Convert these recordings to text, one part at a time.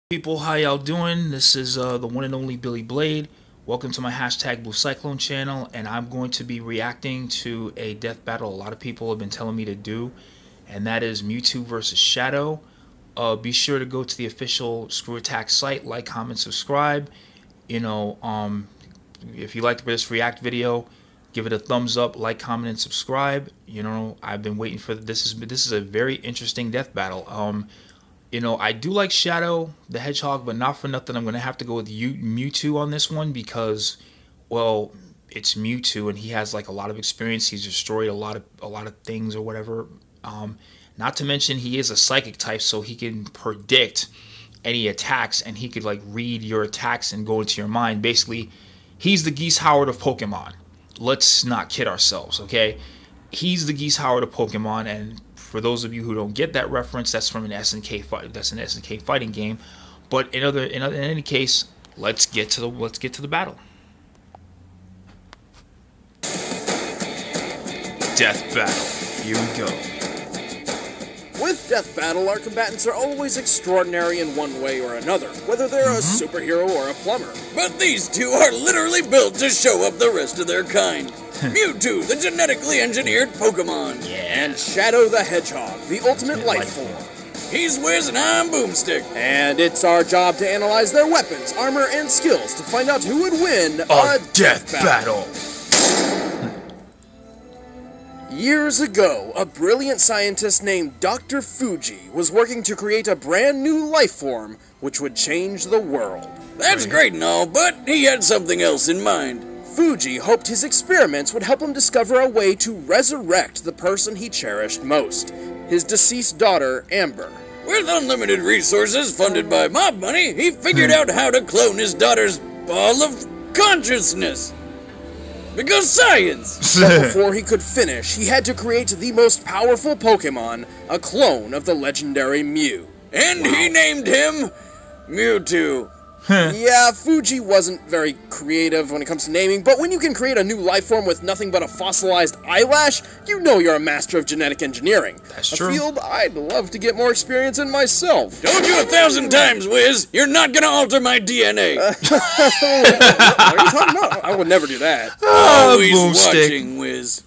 People, how y'all doing? This is the one and only Billy Blade. Welcome to my hashtag Blue Cyclone channel, and I'm going to be reacting to a death battle a lot of people have been telling me to do, and that is Mewtwo versus Shadow. Be sure to go to the official Screw Attack site, like, comment, subscribe. You know, if you liked this react video, give it a thumbs up, like, comment, and subscribe. You know, I've been waiting for this. This is a very interesting death battle. You know, I do like Shadow the Hedgehog, but not for nothing. I'm going to have to go with Mewtwo on this one because, well, it's Mewtwo and he has like a lot of experience. He's destroyed a lot of things or whatever. Not to mention he is a psychic type, so he can predict any attacks and he could like read your attacks and go into your mind. Basically, he's the Geese Howard of Pokemon. Let's not kid ourselves, okay? He's the Geese Howard of Pokemon, and for those of you who don't get that reference, that's from an SNK fight. That's an SNK fighting game. But in any case, let's get to the battle. Death battle. Here we go. With Death Battle, our combatants are always extraordinary in one way or another, whether they're a superhero or a plumber. But these two are literally built to show up the rest of their kind. Mewtwo, the genetically engineered Pokemon. Yeah. And Shadow the Hedgehog, the ultimate life form. He's Wiz and I'm Boomstick. And it's our job to analyze their weapons, armor, and skills to find out who would win a Death Battle. Years ago, a brilliant scientist named Dr. Fuji was working to create a brand new life form which would change the world. That's great and all, but he had something else in mind. Fuji hoped his experiments would help him discover a way to resurrect the person he cherished most, his deceased daughter, Amber. With unlimited resources funded by mob money, he figured out how to clone his daughter's ball of consciousness. Because science! But before he could finish, he had to create the most powerful Pokemon, a clone of the legendary Mew. And he named him Mewtwo. Yeah, Fuji wasn't very creative when it comes to naming, but when you can create a new life form with nothing but a fossilized eyelash, you know you're a master of genetic engineering. That's true. A field I'd love to get more experience in myself. Told you 1,000 times, Wiz, you're not gonna alter my DNA. What are you talking about? I would never do that. Always watching, Wiz.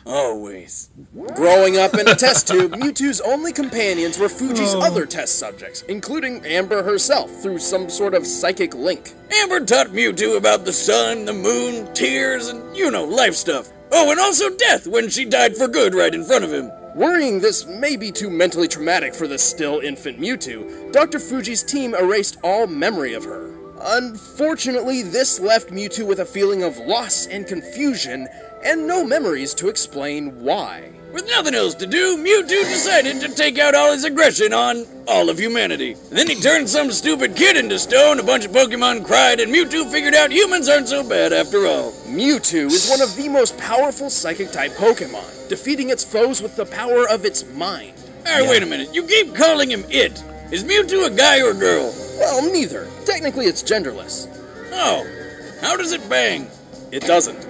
Always. Growing up in a test tube, Mewtwo's only companions were Fuji's other test subjects, including Amber herself, through some sort of psychic link. Amber taught Mewtwo about the sun, the moon, tears, and, you know, life stuff. Oh, and also death when she died for good right in front of him. Worrying this may be too mentally traumatic for the still infant Mewtwo, Dr. Fuji's team erased all memory of her. Unfortunately, this left Mewtwo with a feeling of loss and confusion, and no memories to explain why. With nothing else to do, Mewtwo decided to take out all his aggression on all of humanity. And then he turned some stupid kid into stone, a bunch of Pokemon cried, and Mewtwo figured out humans aren't so bad after all. Mewtwo is one of the most powerful psychic-type Pokemon, defeating its foes with the power of its mind. Alright, wait a minute. You keep calling him it. Is Mewtwo a guy or a girl? Well, neither. Technically, it's genderless. Oh. How does it bang? It doesn't.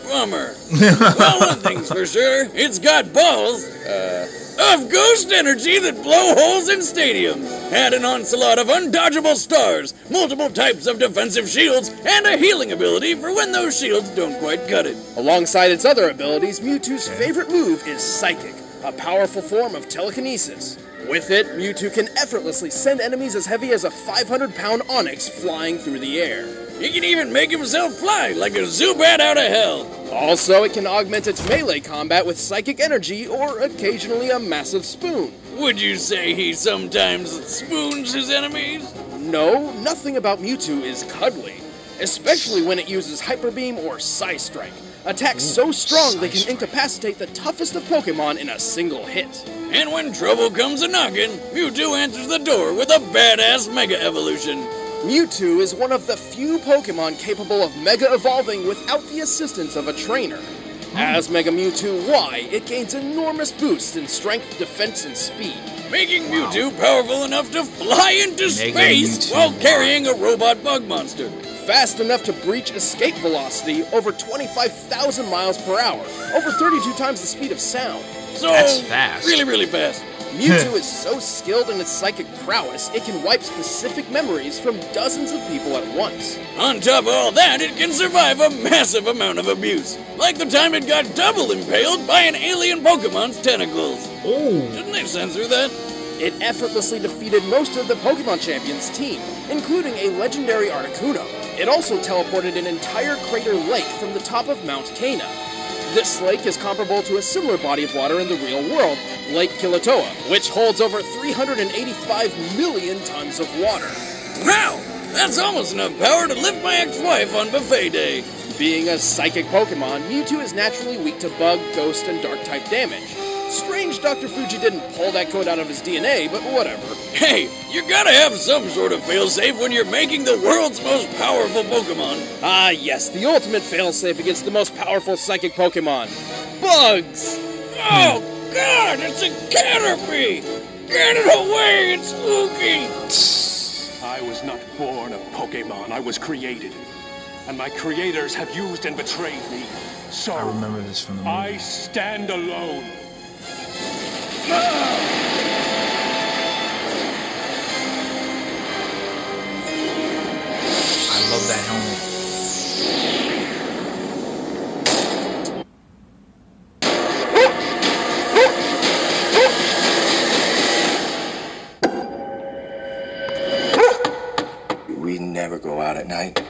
Bummer. Well, one thing's for sure, it's got balls of ghost energy that blow holes in stadiums, had an onslaught of undodgeable stars, multiple types of defensive shields, and a healing ability for when those shields don't quite cut it. Alongside its other abilities, Mewtwo's favorite move is Psychic, a powerful form of telekinesis. With it, Mewtwo can effortlessly send enemies as heavy as a 500-pound Onix flying through the air. He can even make himself fly like a Zubat out of hell. Also, it can augment its melee combat with psychic energy or occasionally a massive spoon. Would you say he sometimes spoons his enemies? No, nothing about Mewtwo is cuddly, especially when it uses Hyper Beam or Psy Strike, attacks so strong they can incapacitate the toughest of Pokemon in a single hit. And when trouble comes a-knockin', Mewtwo answers the door with a badass Mega Evolution. Mewtwo is one of the few Pokemon capable of Mega Evolving without the assistance of a trainer. As Mega Mewtwo Y, it gains enormous boosts in strength, defense, and speed, making Mewtwo powerful enough to fly into space while carrying a robot bug monster. fast enough to breach escape velocity over 25,000 miles per hour, over 32 times the speed of sound. So, That's fast. Really, really fast. Mewtwo is so skilled in its psychic prowess, it can wipe specific memories from dozens of people at once. On top of all that, it can survive a massive amount of abuse. Like the time it got double impaled by an alien Pokemon's tentacles. Oh. Didn't they censor that? It effortlessly defeated most of the Pokemon Champions team, including a legendary Articuno. It also teleported an entire crater lake from the top of Mount Cana. This lake is comparable to a similar body of water in the real world, Lake Kilauea, which holds over 385 million tons of water. Wow! That's almost enough power to lift my ex-wife on buffet day. Being a psychic Pokemon, Mewtwo is naturally weak to bug, ghost, and dark-type damage. Strange Dr. Fuji didn't pull that code out of his DNA, but whatever. Hey, you gotta have some sort of failsafe when you're making the world's most powerful Pokemon. Ah yes, the ultimate failsafe against the most powerful psychic Pokemon. Bugs! Oh, God, it's a Caterpie! Get it away, it's spooky! I was not born a Pokemon, I was created. And my creators have used and betrayed me. So, I remember this from the movie. I stand alone. I love that helmet. We never go out at night.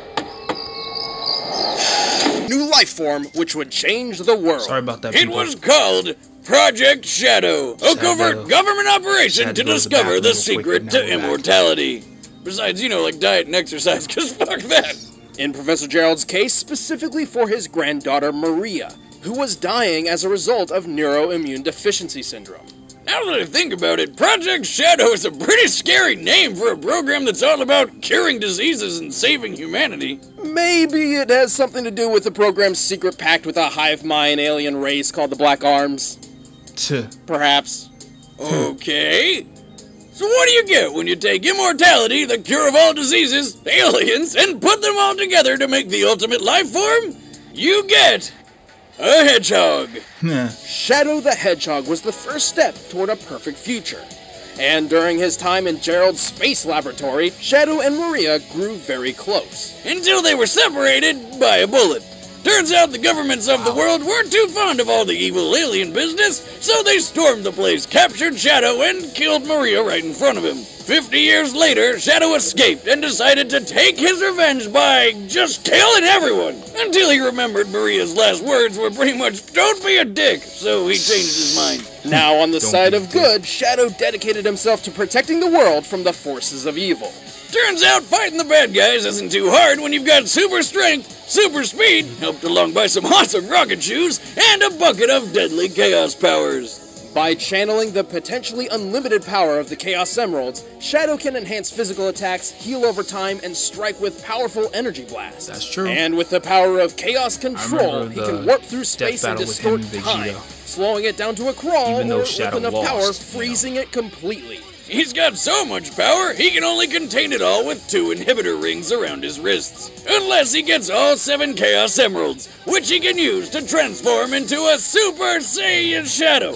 New life form, which would change the world. Sorry about that, It people. was called Project Shadow, a Sad covert to- government operation sad to to go to the discover bathroom the real quick, secret but now to we're back. immortality. Besides, like diet and exercise, because fuck that. In Professor Gerald's case, specifically for his granddaughter Maria, who was dying as a result of neuroimmune deficiency syndrome. Now that I think about it, Project Shadow is a pretty scary name for a program that's all about curing diseases and saving humanity. Maybe it has something to do with the program's secret pact with a hive mind alien race called the Black Arms. Tuh. Perhaps. Okay. So what do you get when you take immortality, the cure of all diseases, aliens, and put them all together to make the ultimate life form? You get a hedgehog. Nah. Shadow the Hedgehog was the first step toward a perfect future. And during his time in Gerald's space laboratory, Shadow and Maria grew very close. Until they were separated by a bullet. Turns out the governments of the world weren't too fond of all the evil alien business, so they stormed the place, captured Shadow, and killed Maria right in front of him. 50 years later, Shadow escaped and decided to take his revenge by just killing everyone. Until he remembered Maria's last words were pretty much, "Don't be a dick," so he changed his mind. Now, on the Don't side be of good, Shadow dedicated himself to protecting the world from the forces of evil. Turns out fighting the bad guys isn't too hard when you've got super strength, super speed, helped along by some awesome rocket shoes, and a bucket of deadly chaos powers. By channeling the potentially unlimited power of the Chaos Emeralds, Shadow can enhance physical attacks, heal over time, and strike with powerful energy blasts. That's true. And with the power of Chaos Control, remember he the can warp through death space and battle with him distort and time, Vegeta. slowing it down to a crawl, Even though or Shadow with enough power, lost, freezing it completely. He's got so much power, he can only contain it all with 2 inhibitor rings around his wrists. Unless he gets all 7 Chaos Emeralds, which he can use to transform into a Super Saiyan Shadow.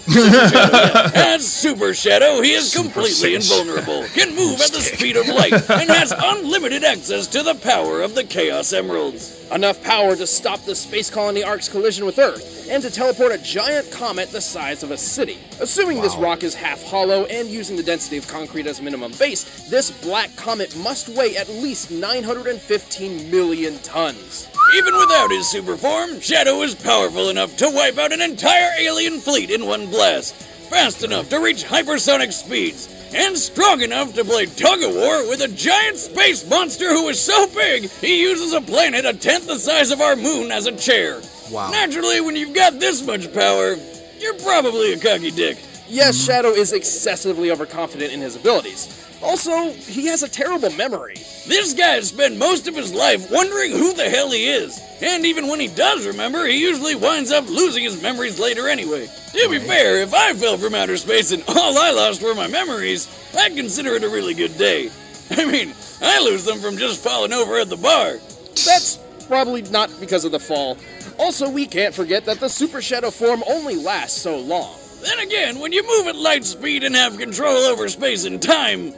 As Super Shadow, he is Super completely Saiyan invulnerable, can move at the speed of light, and has unlimited access to the power of the Chaos Emeralds. Enough power to stop the space colony Ark's collision with Earth, and to teleport a giant comet the size of a city. Assuming this rock is half hollow and using the density of concrete as minimum base, this black comet must weigh at least 915 million tons. Even without his super form, Shadow is powerful enough to wipe out an entire alien fleet in one blast, fast enough to reach hypersonic speeds, and strong enough to play tug-of-war with a giant space monster who is so big he uses a planet a tenth the size of our moon as a chair. Wow. Naturally, when you've got this much power, you're probably a cocky dick. Yes, Shadow is excessively overconfident in his abilities. Also, he has a terrible memory. This guy spent most of his life wondering who the hell he is. And even when he does remember, he usually winds up losing his memories later anyway. To be fair, if I fell from outer space and all I lost were my memories, I'd consider it a really good day. I mean, I lose them from just falling over at the bar. That's probably not because of the fall. Also, we can't forget that the Super Shadow form only lasts so long. Then again, when you move at light speed and have control over space and time,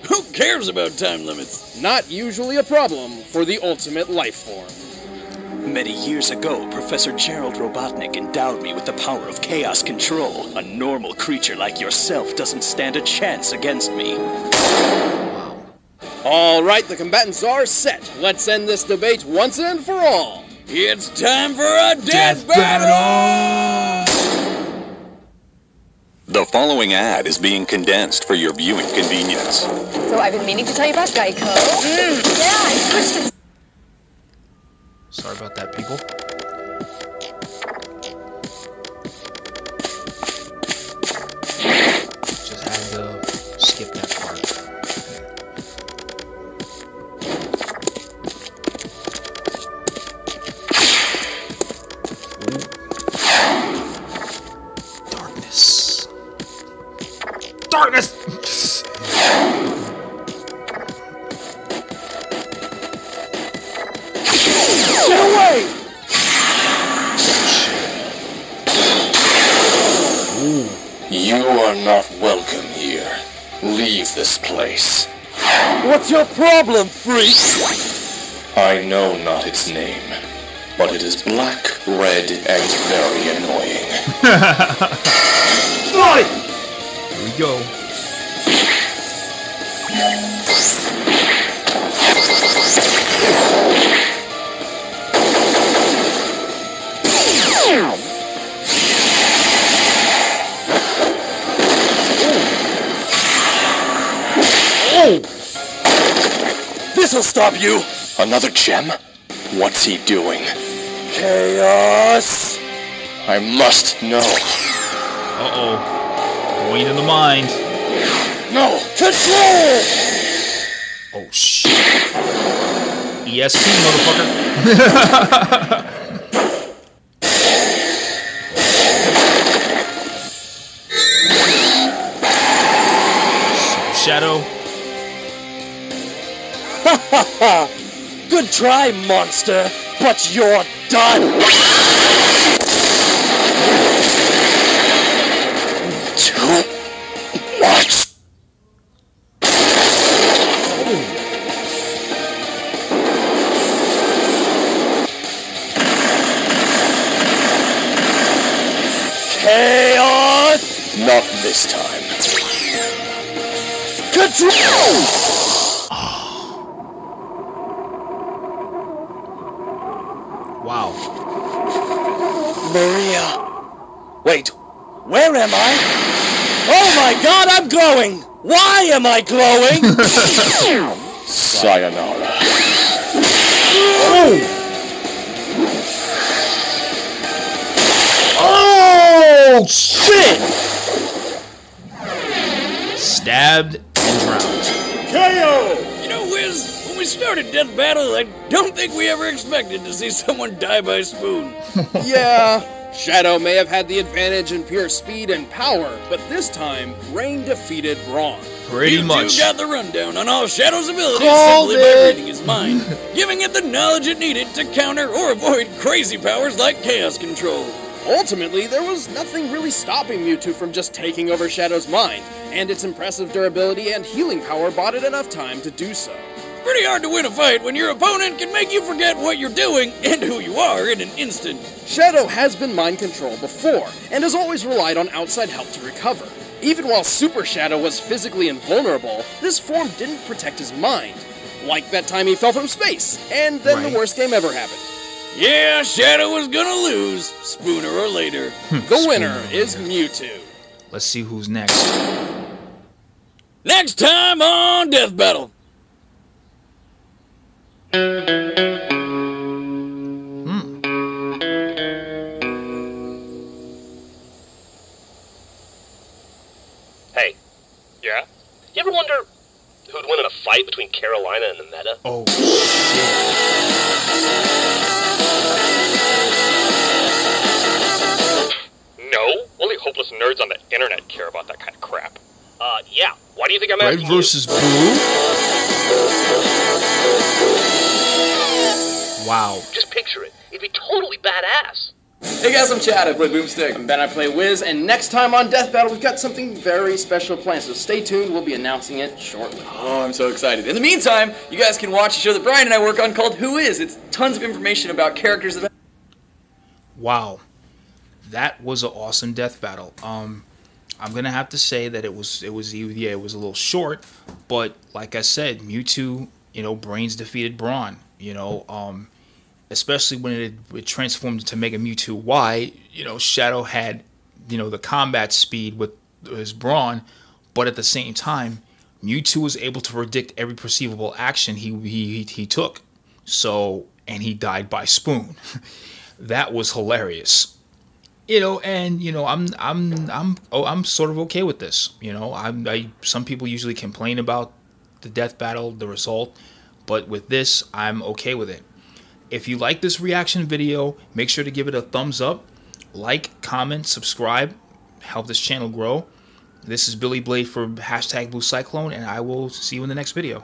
who cares about time limits? Not usually a problem for the ultimate life form. Many years ago, Professor Gerald Robotnik endowed me with the power of chaos control. A normal creature like yourself doesn't stand a chance against me. All right, the combatants are set. Let's end this debate once and for all. It's time for a death battle! The following ad is being condensed for your viewing convenience. So I've been meaning to tell you about Geico. Yeah, I switched to... Sorry about that, people. Just had to skip that part. Darkness. Darkness! Get away! You are not welcome here. Leave this place. What's your problem, freak? I know not its name, but it is black, red, and very annoying. Here we go. This'll stop you! Another gem? What's he doing? Chaos! I must know. Uh-oh. Going in the mind. No! Control! Oh, shit. ESP, motherfucker. Super Shadow. Good try, monster, but you're done! Too much. Chaos! Not this time. Control! Wow. Maria. Wait, where am I? Oh my god, I'm glowing! Why am I glowing? Sayonara. Oh, shit! Stabbed and drowned. KO! You know, Wiz, when we started Death Battle, I don't think we ever expected to see someone die by spoon. Yeah, Shadow may have had the advantage in pure speed and power, but this time, Rain defeated Brawn. Pretty much. You got the rundown on all Shadow's abilities Called simply by it. reading his mind, giving it the knowledge it needed to counter or avoid crazy powers like chaos control. Ultimately, there was nothing really stopping Mewtwo from just taking over Shadow's mind, and its impressive durability and healing power bought it enough time to do so. Pretty hard to win a fight when your opponent can make you forget what you're doing and who you are in an instant. Shadow has been mind controlled before, and has always relied on outside help to recover. Even while Super Shadow was physically invulnerable, this form didn't protect his mind. Like that time he fell from space, and then Right. the worst game ever happened. Yeah, Shadow was gonna lose, sooner or later. The winner is Mewtwo. Let's see who's next. Next time on Death Battle. Hey, yeah? You ever wonder who'd win in a fight between Carolina and the Meta? Oh, shit. No, only hopeless nerds on the internet care about that kind of crap. Yeah, why do you think I'm Red asking versus blue? Wow. Just picture it. It'd be totally badass. Hey guys, I'm Chad. I play Boomstick. And then I play Wiz, and next time on Death Battle, we've got something very special planned, so stay tuned. We'll be announcing it shortly. Oh, I'm so excited. In the meantime, you guys can watch a show that Brian and I work on called Who Is? It's tons of information about characters that... Wow. That was an awesome death battle. I'm gonna have to say that it was a little short, but like I said, Mewtwo, Brains defeated Brawn, especially when it transformed into Mega Mewtwo Y. Shadow had, the combat speed with his Brawn, but at the same time, Mewtwo was able to predict every perceivable action he took. So, and he died by spoon. That was hilarious. I'm sort of okay with this. Some people usually complain about the death battle, the result, but with this, I'm okay with it. If you like this reaction video, make sure to give it a thumbs up, like, comment, subscribe, help this channel grow. This is Billy Blade for #BlueCyclone, and I will see you in the next video.